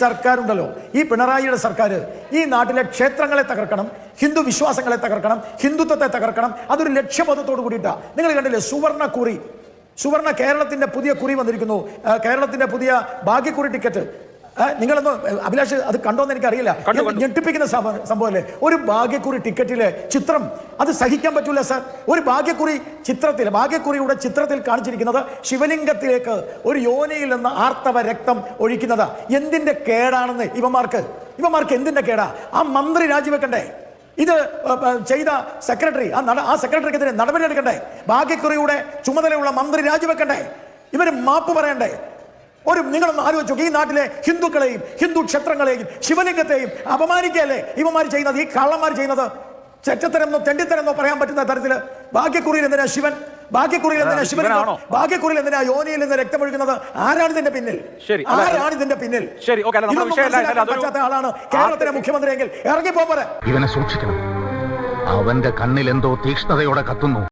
സർക്കാർ ഉണ്ടല്ലോ, ഈ പിണറായിയുടെ സർക്കാർ ഈ നാട്ടിലെ ക്ഷേത്രങ്ങളെ തകർക്കണം, ഹിന്ദു വിശ്വാസങ്ങളെ തകർക്കണം, ഹിന്ദുത്വത്തെ തകർക്കണം. അതൊരു ലക്ഷ്യബോധത്തോട് കൂടിയിട്ടാണ്. നിങ്ങൾ കണ്ടില്ലേ സുവർണ കേരളത്തിന്റെ പുതിയ കുറി വന്നിരിക്കുന്നു, കേരളത്തിന്റെ പുതിയ ഭാഗ്യക്കുറി ടിക്കറ്റ്. നിങ്ങളൊന്ന് അഭിലാഷ് അത് കണ്ടോന്ന് എനിക്കറിയില്ല. ഞെട്ടിപ്പിക്കുന്ന സംഭവമല്ലേ ഒരു ഭാഗ്യക്കുറി ടിക്കറ്റിലെ ചിത്രം. അത് സഹിക്കാൻ പറ്റൂല സാർ. ഒരു ഭാഗ്യക്കുറിയുടെ ചിത്രത്തിൽ കാണിച്ചിരിക്കുന്നത് ശിവലിംഗത്തിലേക്ക് ഒരു യോനിയിൽ നിന്ന് ആർത്തവ രക്തം ഒഴിക്കുന്നത്. എന്തിന്റെ കേടാണെന്ന് ഇവന്മാർക്ക് എന്തിന്റെ കേടാ? ആ മന്ത്രി രാജിവെക്കണ്ടേ? ഇത് ചെയ്ത സെക്രട്ടറി, ആ സെക്രട്ടറിക്കെതിരെ നടപടിയെടുക്കണ്ടേ? ഭാഗ്യക്കുറിയുടെ ചുമതലയുള്ള മന്ത്രി രാജിവെക്കണ്ടേ? ഇവര് മാപ്പ് പറയണ്ടേ? നിങ്ങളൊന്ന് ആലോചിച്ചു, ഈ നാട്ടിലെ ഹിന്ദുക്കളെയും ഹിന്ദു ക്ഷേത്രങ്ങളെയും ശിവലിംഗത്തെയും അപമാനിക്കുകയല്ലേ ഇവന്മാർ ചെയ്യുന്നത്, ഈ കള്ളന്മാർ ചെയ്യുന്നത്? ചെറ്റത്തരെന്നോ തെണ്ടിത്തരെന്നോ പറയാൻ പറ്റുന്ന തരത്തില് ഭാഗ്യക്കുറിയിൽ എന്തിനാ ശിവൻ, ഭാഗ്യക്കുറിയിൽ എന്തിനാ ശിവലിംഗം, ഭാഗ്യക്കുറിയിൽ എന്തിനാ യോനിയിൽ നിന്ന് രക്തമൊഴുകുന്നത്? ആരാണ് ഇതിന്റെ പിന്നിൽ? പറ്റാത്ത ആളാണ് കേരളത്തിലെ മുഖ്യമന്ത്രിയെങ്കിൽ ഇറങ്ങിപ്പോരെ. ഇവനെ സൂക്ഷിക്കണം, അവന്റെ കണ്ണിൽ എന്തോ തീക്ഷ്ണതയോടെ കത്തുന്നു.